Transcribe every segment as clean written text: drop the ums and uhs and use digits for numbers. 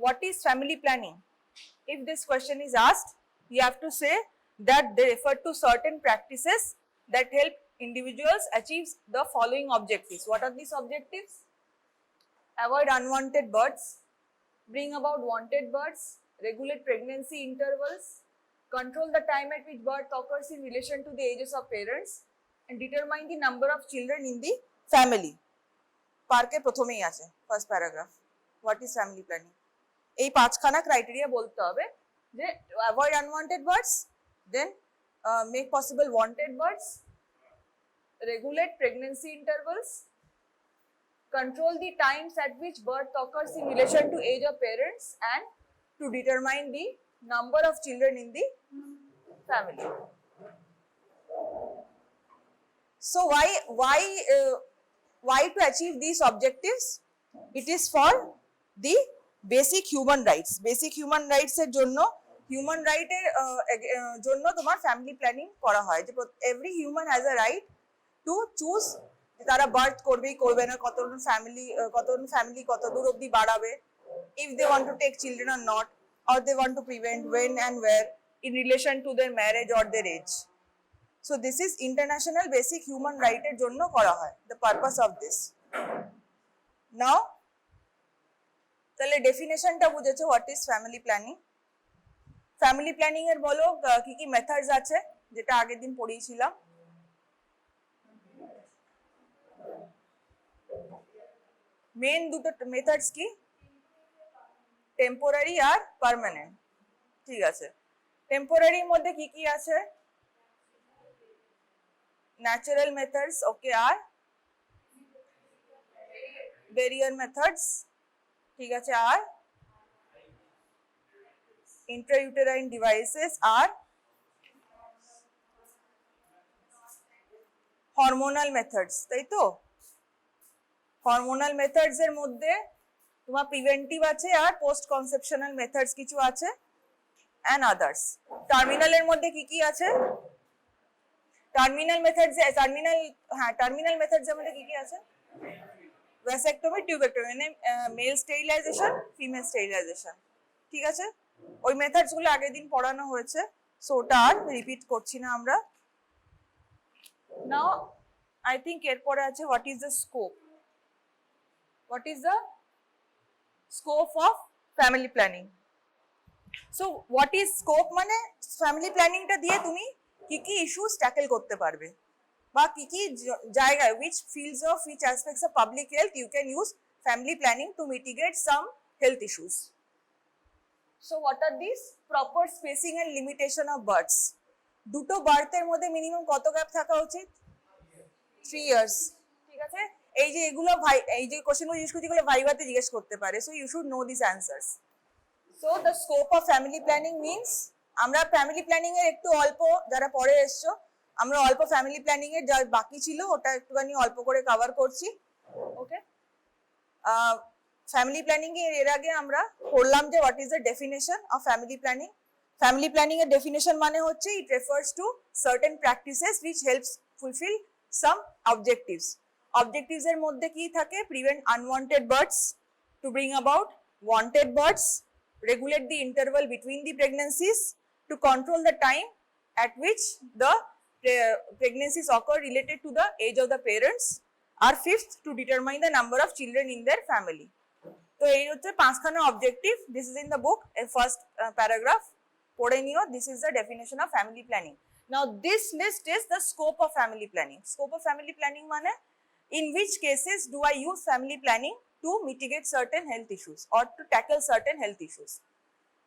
what is family planning? If this question is asked, you have to say that they refer to certain practices that help individuals achieve the following objectives. What are these objectives? Avoid unwanted births, bring about wanted births, regulate pregnancy intervals, control the time at which birth occurs in relation to the ages of parents, and determine the number of children in the family. পার্কে প্রথমেই আছে first paragraph, what is family planning. এই পাঁচখানা criteria বলতে হবে যে avoid unwanted births, then make possible wanted births, regulate pregnancy intervals, control the times at which birth occurs in relation to age of parents, and to determine the number of children in the family. So why to achieve these objectives? It is for the basic human rights. Basic human rights এর জন্য human right এর জন্য তোমার family planning করা হয় যে every human has a right to choose তারা birth করবেই করবে না, কতজন ফ্যামিলি কত দূর অবধি বাড়াবে, if they want to take children or not, or they want to prevent when and where in relation to their marriage or their age. So this is international basic human right এর জন্য করা হয়, the purpose of this. Now তাহলে ডেফিনেশনটা বুঝেছো what is family planning. Family planning এর বলো কি কি মেথডস আছে, যেটা আগের দিন পড়িয়েছিলাম। মেন দুটো মেথডস কি, টেম্পোরারি আর পার্মানেন্ট। ঠিক আছে, টেম্পোরারির মধ্যে কি কি আছে, ন্যাচারাল মেথডস, ওকে, আর ব্যারিয়ার মেথডস, ঠিক আছে, আর ইন্ট্রাইউটেরাইন ডিভাইসেস, আর হরমোনাল মেথডস, তাই তো। হরমোনাল মেথডস এর মধ্যে তোমার প্রিভেন্টিভ আছে আর পোস্ট কনসেপশনাল মেথডস কিছু আছে, এন্ড আদার্স। টার্মিনালের মধ্যে কি কি আছে, টার্মিনাল মেথডস এর মধ্যে কি কি আছে, ভ্যাসেক্টমি, টিউবেক্টমি, মানে মেল স্টেরিলাইজেশন, ফিমেল স্টেরিলাইজেশন। ঠিক আছে, ওই মেথডস গুলো আগের দিন পড়ানো হয়েছে, সো ওটা আর রিপিট করছি না আমরা। নাও আই থিঙ্ক এরপরে আছে what is the scope. What is the scope of family planning? So what is scope মানে family planning টা দিয়ে তুমি কি কি ইস্যুস ট্যাকেল করতে পারবে বা কি কি জায়গায় which fields of which aspects of public health you can use family planning to mitigate some health issues. So what are these? Proper spacing and limitation of births. দুটো বার্থের মধ্যে মিনিমাম কত gap থাকা উচিত? 3 years. ঠিক আছে, এই যে এগুলো এই যে কোশ্চেনগুলো জিজ্ঞেস করছি, এগুলো ভাইভাতে জিজ্ঞেস করতে পারে, so you should know this answers. So the scope of family planning means, আমরা ফ্যামিলি প্ল্যানিং এর একটু অল্প, যারা পরে এসছো, আমরা অল্প ফ্যামিলি প্ল্যানিং এর যা বাকি ছিল ওটা একটুখানি অল্প করে কভার করছি। ওকে, ফ্যামিলি প্ল্যানিং এর আগে আমরা পড়লাম যে what is the definition of family planning. Family planning এর ডেফিনেশন মানে হচ্ছে it refers to certain practices which helps fulfill some objectives. Objectives এর মধ্যে কি থাকে, prevent unwanted births, to bring about wanted births, regulate the interval between the pregnancies, to control the time at which the pregnancies occur related to the age of the parents, or fifth, to determine the number of children in their family. তো এই হচ্ছে পাঁচখানা objective, this is in the book, এর first paragraph পড়ে নিও। This is the definition of family planning. Now this list is the scope of family planning. Scope of family planning মানে in which cases do I use family planning to mitigate certain health issues or to tackle certain health issues.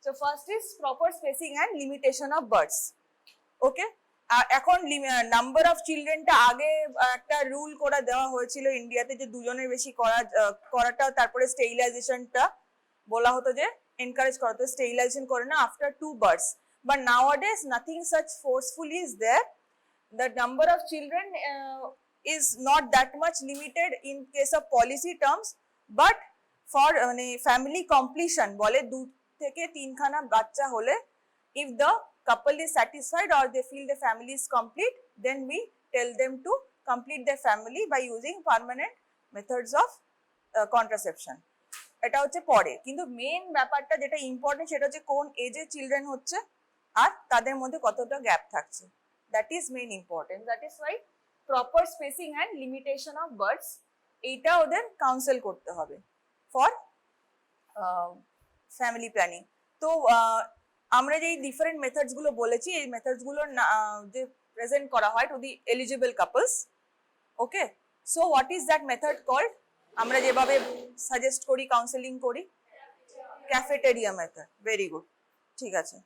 So first is proper spacing and limitation of births. Okay, এখন number of চিলড্রেনটা আগে একটা rule করে দেওয়া হয়েছিল ইন্ডিয়াতে যে দুজনের বেশি করাটা, তারপরে স্টেরিলাইজেশনটা বলা হতো যে এনকারেজ করা হতো, স্টেরিলাইজেশন করে না after 2 births, but nowadays nothing such forcefully is there. The number of children is not that much limited in case of policy terms, but for family completion বলে 2 থেকে 3 খানা বাচ্চা হলে, if the couple is satisfied or they feel the family is complete, then we tell them to complete their family by using permanent methods of contraception. এটা হচ্ছে পরে, কিন্তু main ব্যাপারটা যেটা ইম্পর্টেন্ট সেটা হচ্ছে কোন এজে চিলড্রেন হচ্ছে আর তাদের মধ্যে কতটা গ্যাপ থাকছে, that is main important. That is why proper spacing and limitation of births এইটা ওদের কাউন্সেল করতে হবে ফর ফ্যামিলি প্ল্যানিং। তো আমরা যে ডিফারেন্ট মেথডস গুলো বলেছি এই মেথডস গুলো যে প্রেজেন্ট করা হয় to the eligible couples. Okay, so what is that method called? আমরা যেভাবে সাজেস্ট করি কাউন্সেলিং করি, ক্যাফেটেরিয়া মেথড। ভেরি গুড, ঠিক আছে।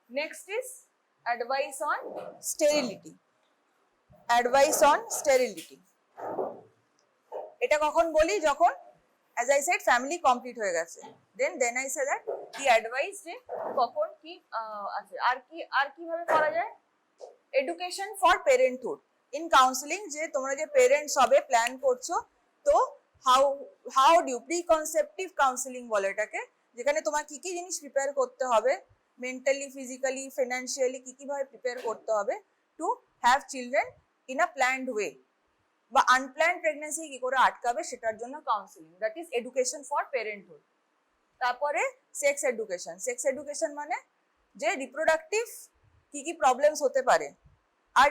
Next is advice on sterility. Advice on sterility এটা কখন বলি? যখন as I said family complete হয়ে গেছে, দেন I say that কি অ্যাডভাইস যে কখন কি আছে আর কিভাবে করা যায়। Education for parenthood in counselling, যে তোমরা যে পেরেন্টস হবে প্ল্যান করছো, তো হাউ ডিউ প্রি কনসেপটিভ কাউন্সেলিং বলে এটাকে, যেখানে তোমার কি কি জিনিস প্রিপেয়ার করতে হবে মেন্টালি, ফিজিক্যালি, ফিনান্সিয়ালি, কি কিভাবে প্রিপেয়ার করতে হবে to have children in a planned way, বা আনপ্ল্যান্ড প্রেগন্যান্সি কি করে আটকাবে সেটার জন্য counselling, that is education for parenthood. তারপরে সেক্স এডুকেশন। সেক্স এডুকেশন মানে যে রিপ্রোডাক্টিভ কি কি প্রবলেমস হতে পারে আর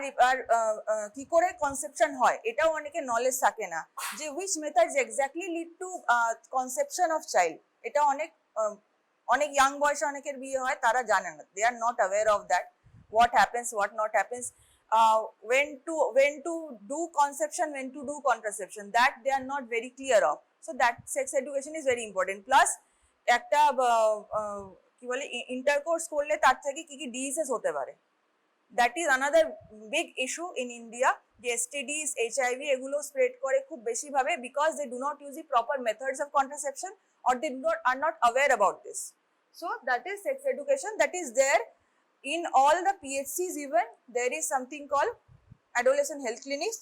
কি করে কনসেপশন হয় এটাও অনেকে নলেজ থাকে না, যে which methods exactly lead to conception of child. এটা অনেক ইয়াং বয়সে অনেকের বিয়ে হয়, তারা জানে না, they are not aware of that, what happens, what not happens, when to do conception, when to do contraception, that they are not very clear of. So that sex education is very important. Plus একটা কি বলে intercourse করলে তার থেকে কি কি disease হতে পারে, that is another big issue in India, যে এসটিডিজ, HIV এগুলো স্প্রেড করে খুব বেশি ভাবে, because they do not use the proper methods of contraception or they are not aware about this. So that is sex education, that is there in all the PHCs. Even there is something called adolescent health clinics.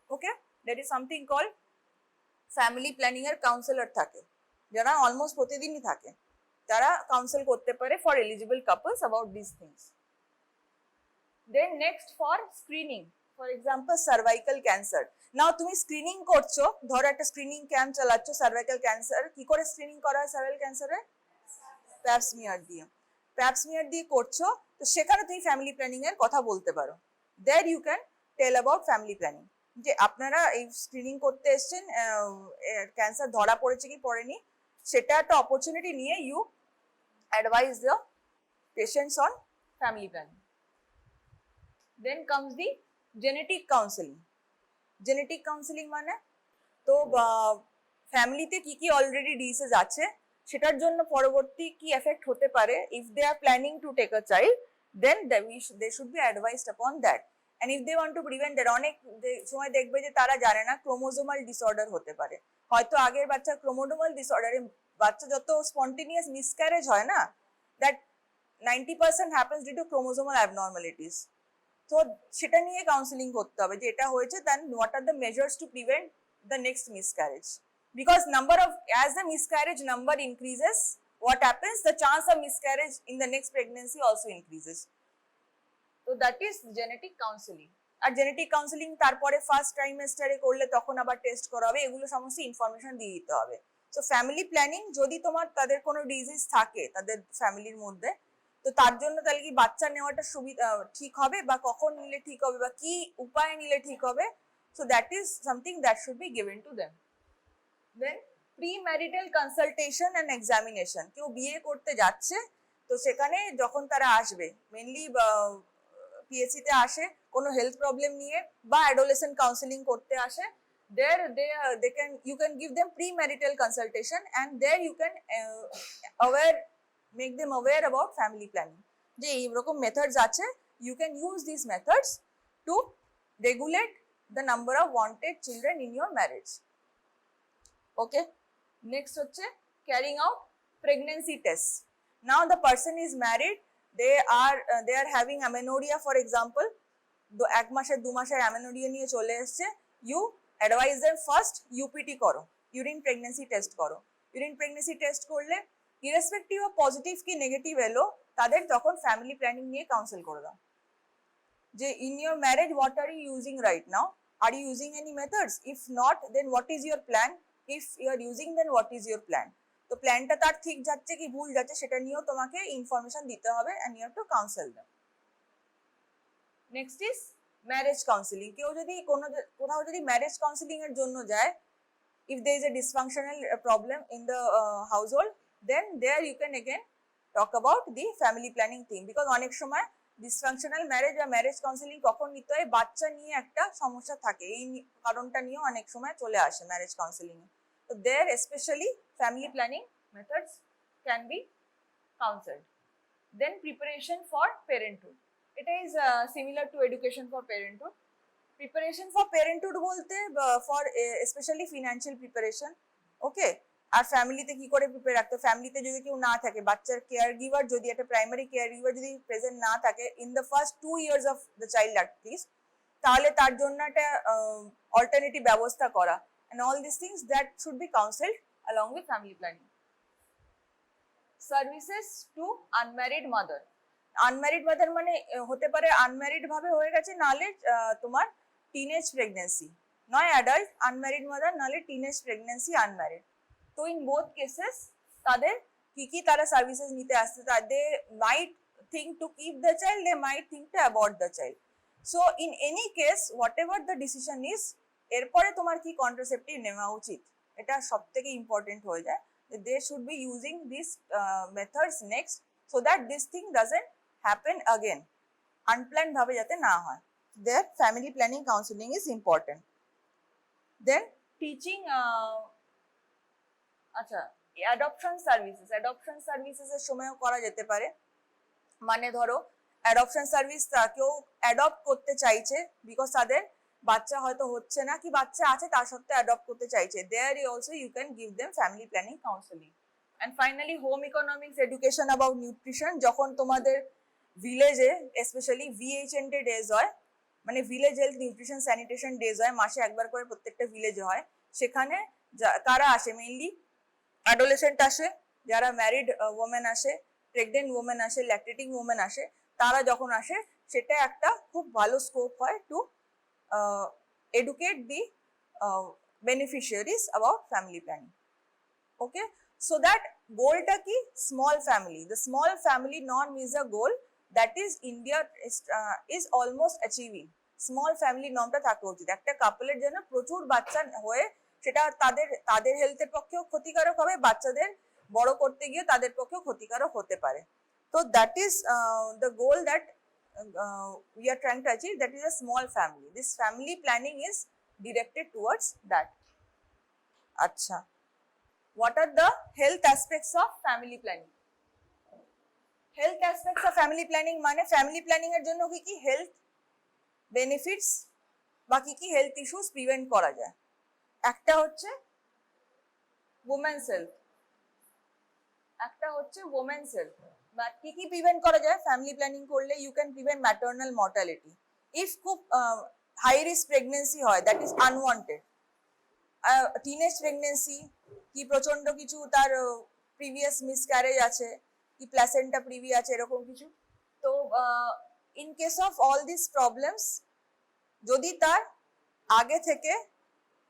Okay, there is something called family planning এর counsellor থাকে, যারা almost প্রতিদিনই থাকে, তারা counsel করতে পারে for eligible couples about this things. Then next for screening, for example cervical cancer. Now তুমি screening করছো, ধরো একটা স্ক্রিনিং ক্যাম্প চালাচ্ছ সার্ভাইকাল ক্যান্সার। কি করে স্ক্রিনিং করা হয় সার্ভাইকাল ক্যান্সারে? প্যাপ স্মিয়ার দিয়ে। প্যাপ স্মিয়ার দিয়ে করছো, তো সেখানে তুমি ফ্যামিলি প্ল্যানিং এর কথা বলতে পারো। There you can tell about family planning, যে আপনারা এই স্ক্রিনিং করতে এসছেন, ক্যান্সার ধরা পড়েছে কি পড়েনি, সেটা একটা অপরচুনিটি নিয়ে you advice the patients on family planning. Then comes the genetic counseling. Genetic counseling মানে তো ফ্যামিলিতে কি কি অলরেডি ডিজিজ আছে সেটার জন্য পরবর্তী কি এফেক্ট হতে পারে, if they are planning to take a child, then they should be advised upon that. And if they want to prevent that, অনেক সময় দেখবে যে তারা জানে না ক্রোমোজোমাল ডিসঅর্ডার হতে পারে, হয়তো আগের বাচ্চা ক্রোমোজোমাল ডিসঅর্ডারে বাচ্চা যত স্পন্টেনিয়াস মিসক্যারেজ হয় না, that 90% happens due to chromosomal abnormalities. তো সেটা নিয়ে কাউন্সিলিং করতে হবে যে এটা হয়েছে, then what are the measures to prevent the next miscarriage, because number of as the miscarriage number increases, what happens, the chance of miscarriage in the next pregnancy also increases. So that is genetic counseling. আর genetic counselling তারপরে first ট্রাইমেস্টারে করলে তখন আবার test করা হবে, এগুলো সমস্ত ইনফরমেশন দিয়ে দিতে হবে। সো ফ্যামিলি প্ল্যানিং, যদি তোমার তাদের কোনো ডিজিজ থাকে তাদের ফ্যামিলির মধ্যে, তো তার জন্য তাহলে কি বাচ্চা নেওয়াটা সুবিধা ঠিক হবে, বা কখন নিলে ঠিক হবে, বা কি উপায় নিলে ঠিক হবে, so that is something that should be given to them. Then pre marital consultation and examination. কেউ বিয়ে করতে যাচ্ছে, তো সেখানে যখন তারা আসবে, মেনলি PHC তে আসে কোনো হেলথ প্রবলেম নিয়ে বা অ্যাডোলেসেন্ট কাউন্সিলিং করতে আসে, there you can give them premarital consultation, and there you can make them aware about family planning, যে এইরকম মেথডস আছে, you can use these methods to regulate the number of wanted children in your marriage. Okay, next হচ্ছে carrying out pregnancy tests. Now the person is married, they are having amenorrhea, for example, এক মাসের 2 মাসের amenorrhea নিয়ে চলে এসছে, you advise them first UPT করো, urine pregnancy test করো। urine pregnancy test করলে irrespective of পজিটিভ কি নেগেটিভ এলো, তাদের তখন ফ্যামিলি প্ল্যানিং নিয়ে কাউন্সিল করে দাও, যে in your marriage what are you using right now, Are you using any methods? If not, then what is your plan? If you are using, then what is your plan? তো প্ল্যানটা তার ঠিক যাচ্ছে কি ভুল যাচ্ছে সেটা নিয়েও তোমাকে ইনফরমেশন দিতে হবে and you have to counsel them. Next is marriage counseling. কেউ যদি কোথাও যদি ম্যারেজ কাউন্সিলিং এর জন্য যায়, if there is a dysfunctional problem in the household, then there you can again talk about the family planning thing, because অনেক সময় dysfunctional marriage বা ম্যারেজ কাউন্সিলিং কখন নিতে হয়, বাচ্চা নিয়ে একটা সমস্যা থাকে, এই কারণটা নিয়েও অনেক সময় চলে আসে ম্যারেজ কাউন্সিলিং এ। তো there especially family planning methods can be counseled. Then preparation for parenthood. It is similar to education for parenthood. Preparation for parenthood বলতে for especially financial preparation, okay? আর ফ্যামিলিতে কি করে প্রিপেয়ার রাখতে, ফ্যামিলিতে যদি কেউ না থাকে, বাচ্চার কেয়ার গিভার যদি একটা প্রাইমারি কেয়ার গিভার যদি প্রেজেন্ট না থাকে in the first 2 years of the child at least, তাহলে তার জন্য একটা অল্টারনেটিভ ব্যবস্থা করা, and all these things that should be counseled along with family planning. Services to unmarried mother. Unmarried mother মানে হতে পারে আনম্যারিড ভাবে হয়ে গেছে, নাহলে তোমার টিনেজ প্রেগনেন্সি, নয় অ্যাডাল্ট আনম্যারিড মাদার, নাহলে টিনেজ প্রেগনেন্সি আনম্যারিড। তো ইন বোথ কেসেস তাদের কি তারা সার্ভিসেস নিতে আসছে, they might think to keep the child, they might think to abort the child. So in any case whatever the decision is, এরপরে তোমার কি কন্ট্রাসেপটিভ নেওয়া উচিত, এটা সব থেকে ইম্পর্টেন্ট হয়ে যায়। They should be using this methods next, so that this thing doesn't happen again, unplanned bhabe jate na hoy. Their family planning counseling is important. Then teaching acha adoption services er shomayo kora jete pare, মানে ধরো adoption service কেউ adopt করতে চাইছে because তাদের বাচ্চা হয়তো হচ্ছে না, কি বাচ্চা আছে তার সত্ত্বেও অ্যাডপ্ট করতে চাইছে, there also you can give them family planning counselling. And finally home economics education about nutrition. যখন তোমাদের ভিলেজে স্পেশালি VHN ডেজ হয়, মানে village health nutrition sanitation days হয়, মাসে একবার করে প্রত্যেকটা ভিলেজে হয়, সেখানে কারা আসে, মেইনলি অ্যাডোলেসেন্ট আসে, যারা ম্যারিড ওমেন আসে, প্রেগনেন্ট ওমেন আসে, ল্যাকটেটিং ওমেন আসে, তারা যখন আসে সেটা একটা খুব ভালো স্কোপ হয় two educate the beneficiaries about family planning. Okay, so that goalটা কি, small family, the small family norm is a goal that is India is almost achieving. Small family নর্মটা থাকা উচিত। একটা কাপলের জন্য প্রচুর বাচ্চা হয়ে সেটা তাদের হেলথের পক্ষেও ক্ষতিকারক হবে, বাচ্চাদের বড় করতে গিয়ে তাদের পক্ষেও ক্ষতিকারক হতে পারে। তো that is the goal that we are trying to achieve, that is a small family. This family planning is directed towards that. আচ্ছা, what are the health aspects of family planning? Health aspects of family planning মানে family planning এর জন্য কি কি health benefits বা কি কি health issues prevent করা যায়। একটা হচ্ছে ওমেন্স হেলথ, বা কি কি প্রিভেন্ট করা যায় ফ্যামিলি প্ল্যানিং করলে। You can prevent maternal mortality if খুব হাই রিস্ক প্রেগনেন্সি হয়, that is unwanted, teenage pregnancy, কি প্রচন্ড কিছু তার প্রিভিয়াস মিসক্যারেজ আছে, কি প্ল্যাসেন্টা প্রিভি আছে, এরকম কিছু। তো in case of all this problems, যদি তার আগে থেকে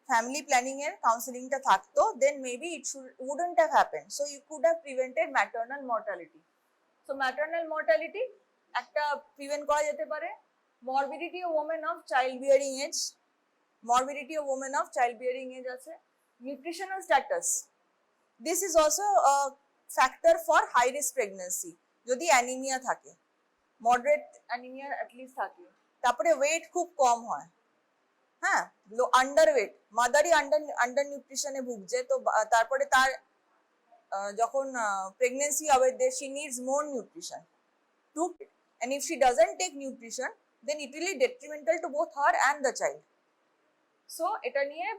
ফ্যামিলি প্ল্যানিং এর কাউন্সিলিংটা থাকতো, then maybe it wouldn't have happened, so you could have prevented maternal mortality. So maternal mortality একটা প্রিভেন্ট করা যেতে পারে। morbidity of women of childbearing age, আছে। nutritional status, this is also a factor for high risk pregnancy, যদি anaemia থাকে, moderate anaemia at least থাকে, তারপরে wait খুব কম হয়, হ্যাঁ, আন্ডার ওয়েট, মাদারই আন্ডার নিউট্রিশনে ভুগছে, তো তারপরে তার যখন প্রেগনেন্সি হবে, she needs more nutrition to, and if she doesn't take nutrition, then it will be detrimental to both her and the child. So এটা নিয়ে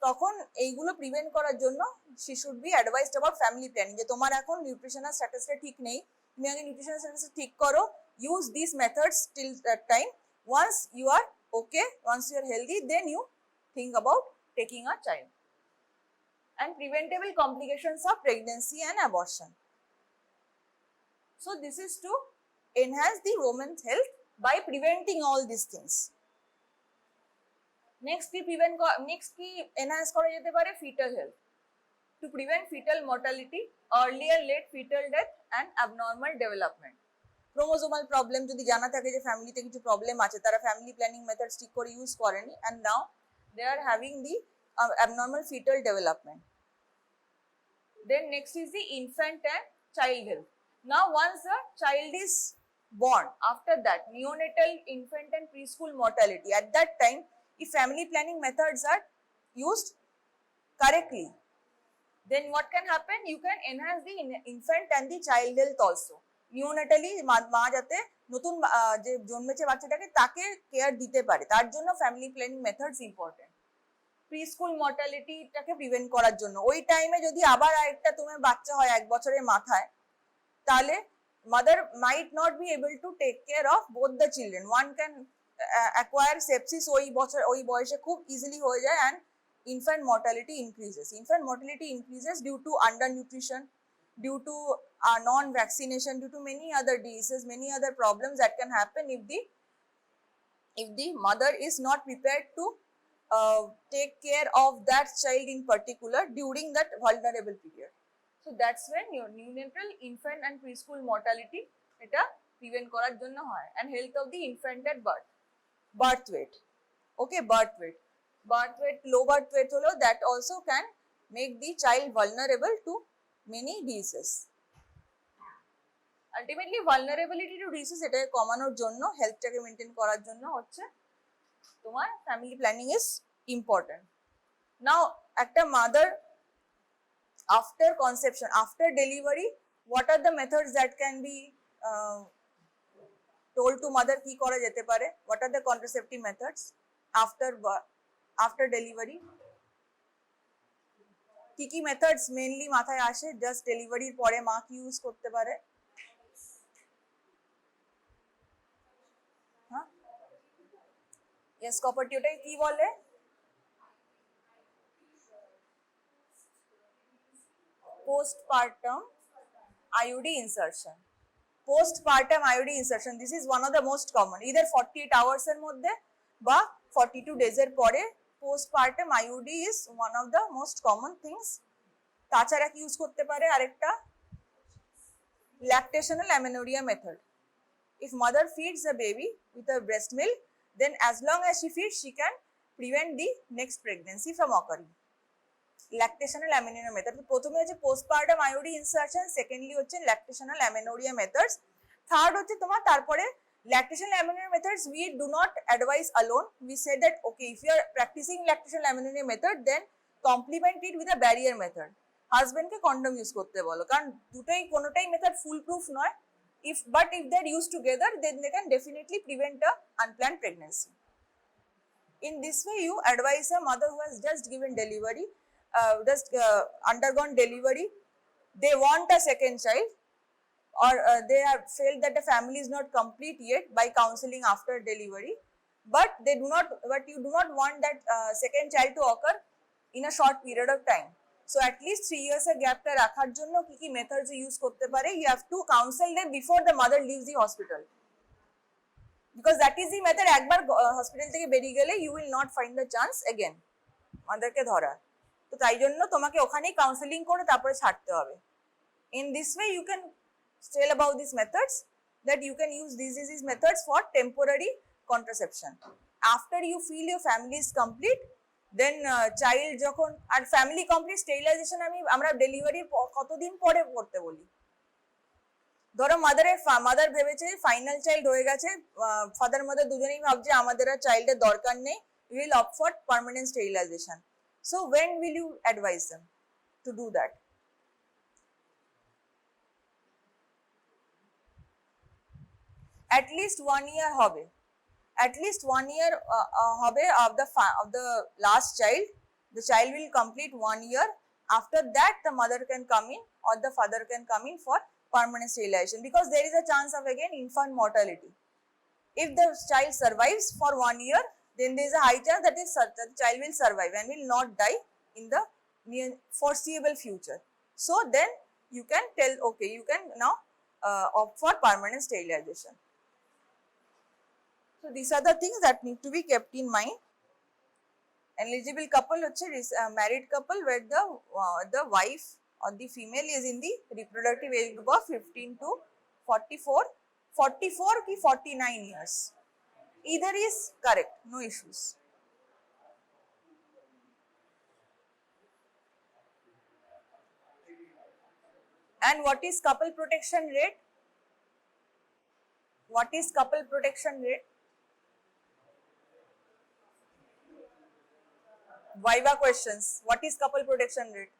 তখন এইগুলো প্রিভেন্ট করার জন্য she should be advised about family planning, যে তোমার এখন nutritional স্ট্যাটাসটা ঠিক নেই, তুমি আগে নিউট্রিশনাল স্ট্যাটাস ঠিক করো, use these methods till that time. Once you are okay, once you are healthy, then you think about taking a child. And preventable complications of pregnancy and abortion. So this is to enhance the woman's health by preventing all these things. Next কি enhance করা যেতে পারে? Fetal health, to prevent fetal mortality, earlier late fetal death and abnormal development. Chromosomal problem যদি জানা থাকে যে ফ্যামিলিতে কিছু প্রবলেম আছে, তারা ফ্যামিলি প্ল্যানিং মেথডস ঠিক করে ইউজ করেনি, and now they are having the abnormal fetal development. Then next is the infant and child health. Now once the child is born, after that neonatal, infant and preschool mortality, at that time if family planning methods are used correctly, then what can happen? You can enhance the infant and the child health also. Neonatally মা যাতে নতুন যে জন্মেছে বাচ্চাটাকে তাকে care দিতে পারে, তার জন্য family planning methods important. Preschool মর্টালিটিটাকে প্রিভেন্ট করার জন্য, ওই টাইমে যদি আবার আরেকটা তোমার বাচ্চা হয় 1 বছরের মাথায়, তাহলে mother might not be able to take care of both the children. One can acquire sepsis ওই বয়সে খুব ইজিলি হয়ে যায়, and infant mortality increases. Infant mortality increases due to undernutrition, due to non-vaccination, due to many other diseases, many other problems that can happen if the mother is not prepared to take care of that child in particular during that vulnerable period. So that's when your neonatal, infant and preschool mortality এটা prevent করার জন্য হয়। And health of the infant at birth weight. Okay, birth weight, low birth weight হলো that also can make the child vulnerable to many diseases. Ultimately vulnerability to diseases এটাকে কমানোর জন্য, হেলথটাকে maintain করার জন্য হচ্ছে তোমার ফ্যামিলি প্ল্যানিং ইজ ইম্পর্টেন্ট। নাও একটা mother after conception, after delivery, what are the methods that can be told to mother? কি করা যেতে পারে? What are the contraceptive methods after delivery? কি কি মেথডস মেইনলি মাথায় আসে জাস্ট ডেলিভারির পরে মা কি ইউজ করতে পারে? হ্যাঁ, ইয়েস, কপারটি, ওটাই কি বলে? Postpartum IUD insertion. Postpartum IUD insertion, this is one of the most common, either 48 hours এর মধ্যে বা 42 days এর পরে postpartum IUD is one of the most common things. তাছাড়া কি ইউজ করতে পারে? আরেকটা lactational amenorrhea method. If mother feeds the baby with a breast milk, then as long as she feeds, she can prevent the next pregnancy from occurring. Lactational amenorrhea method. প্রথমে হচ্ছে postpartum IUD insertion, secondly হচ্ছে lactational amenorrhea methods, third হচ্ছে তোমার তারপরে lactational amenorrhea methods we do not advise alone. We said that okay, if you are practicing lactational amenorrhea method, then complement it with a barrier method. হাজবেন্ডকে condom use করতে বলো, কারণ দুটোই কোনোটাই method full proof নয়। if they are used together, then they can definitely prevent a unplanned pregnancy. In this way you advise a mother who has just given delivery, undergone delivery, they want a second child, or they have felt that the family is not complete yet by counseling after delivery, but you do not want that second child to occur in a short period of time. So at least 3 years a gap টা রাখার জন্য কি কি methods use করতে পারে? You have to counsel them before the mother leaves the hospital, because that is the method, একবার hospital থেকে বেরিয়ে গেলে you will not find the chance again মাদারকে ধরার। তো তাই জন্য তোমাকে ওখানেই কাউন্সেলিং করে তারপরে ছাড়তে হবে। In this way you can tell about these methods, that you can use these methods for temporary contraception. After you feel your family is complete, then child যখন, আর ফ্যামিলি কমপ্লিট স্টেরিলাইজেশন আমরা ডেলিভারির কতদিন পরে করতে বলি? ধরো মাদার ভেবেছে final child হয়ে গেছে, ফাদার মাদার দুজনেই ভাবছে আমাদের আর চাইল্ডের দরকার নেই, we will opt for permanent sterilization. So when will you advise them to do that? At least 1 year হবে, at least 1 year হবে of the last child. The child will complete 1 year. After that the mother can come in or the father can come in for permanent sterilization, because there is a chance of again infant mortality. If the child survives for 1 year, then there is a high chance that the child will survive and will not die in the near foreseeable future. So then you can tell, okay, you can now opt for permanent sterilization. So these are the things that need to be kept in mind. Eligible couple হচ্ছে married couple where the wife or the female is in the reproductive age group of 15 to 44, 44 ki 49 years. Either is correct, no issues. And what is couple protection rate? What is couple protection rate? Viva questions. What is couple protection rate?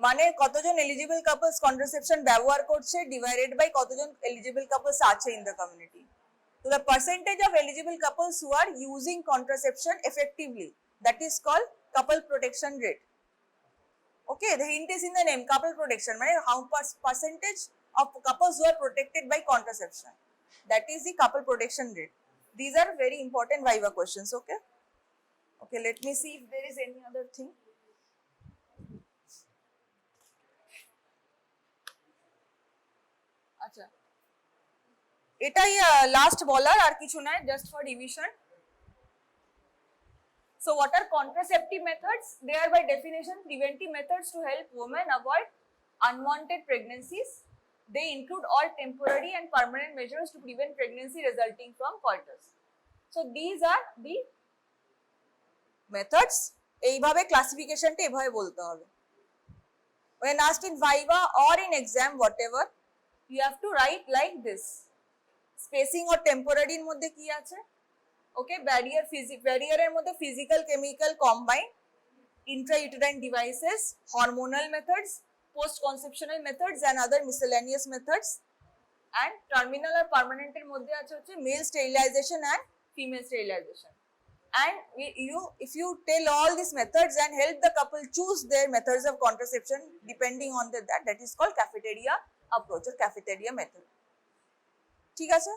মানে কতজন eligible couples contraception ব্যবহার করছে divided by কতজন eligible couples আছে in the community. So the percentage of eligible couples who are using contraception effectively, that is called couple protection rate. Okay, the hint is in the name, couple protection. মানে how percentage of couples who are protected by contraception. That is the couple protection rate. These are very important Viva questions. Okay. Okay, let me see if there is any other thing. আচ্ছা, এটাই last বলার, আর কিছু নাই, just for revision. So what are contraceptive methods? They are by definition preventive methods to help women avoid unwanted pregnancies. They include all temporary and permanent measures to prevent pregnancy resulting from coitus. So these are the methods. এইভাবে ক্লাসিফিকেশনটা এভাবে বলতে হবে. When asked in Viva or in exam whatever, you have to write like this. Spacing or temporary এর মধ্যে কি আছে? Okay, barrier এর মধ্যে physical, chemical, combined, intrauterine devices, hormonal methods, post-conceptional methods and other miscellaneous methods. And terminal or permanent এর মধ্যে আছে হচ্ছে male sterilization and female sterilization. And if you tell all these methods and help the couple choose their methods of contraception depending on that is called cafeteria approach or cafeteria method. ঠিক আছে,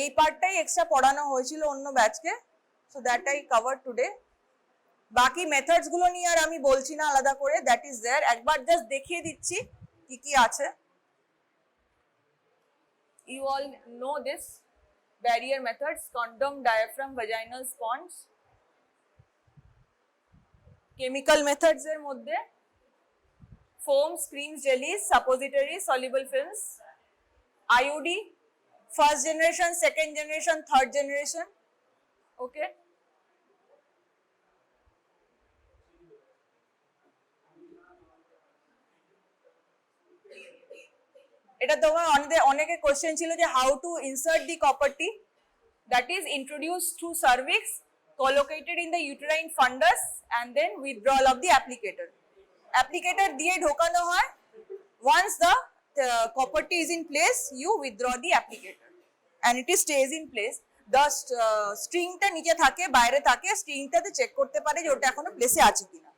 এই পার্টটাই extra পড়ানো হয়েছিল অন্য ব্যাচকে, so that I cover today. বাকি methods গুলো নিয়ে আর আমি বলছি না আলাদা করে, দ্যাট ইজ দেয়ার. একবার জাস্ট দেখিয়ে দিচ্ছি কি কি আছে. You all know this barrier methods: condom, diaphragm, vaginal sponge. Chemical methods এর মধ্যে foams, creams, jellies, suppositories, soluble films, IUD, first generation, second generation, third generation. Okay. এটা তোমার অনেকে কোশ্চেন ছিল যে হাউ টু ইনসার্ট দি কপারটি, that is introduce through cervix, collocated in the uterine fundus and then withdrawal of the applicator. Applicator দিয়ে ঢোকানো হয়. Once the copperty is in place, you withdraw the applicator and it stays in place. The stringটা নিচে থাকে, বাইরে থাকে, stringটাতে check করতে পারে যে ওটা এখনো প্লেসে আছে কিনা.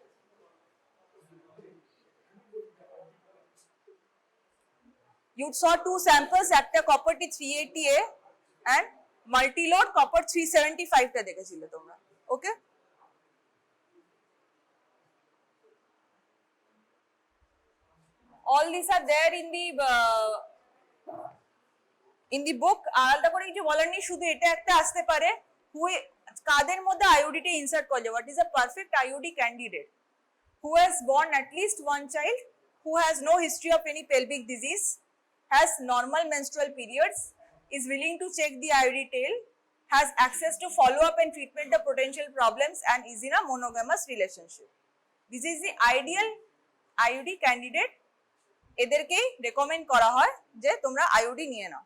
You saw two samples, একটা copperty 380A and multi-load copper 375 টা দেখেছিলে তোমরা. Okay. All these are there in the book. আলাদা করে কিছু বলার নেই, শুধু এটা একটা আসতে পারে, কাদের মধ্যে আইওডিটা ইনসার্ট করে, what is a perfect IUD candidate, who has born at least one child, who has no history of any pelvic disease, has normal menstrual periods, is willing to check the IUD tail, has access to follow up and treatment of potential problems and is in a monogamous relationship. This is the ideal IUD candidate. এদেরকেই recommend করা হয় যে তোমরা IOD নিয়ে নাও.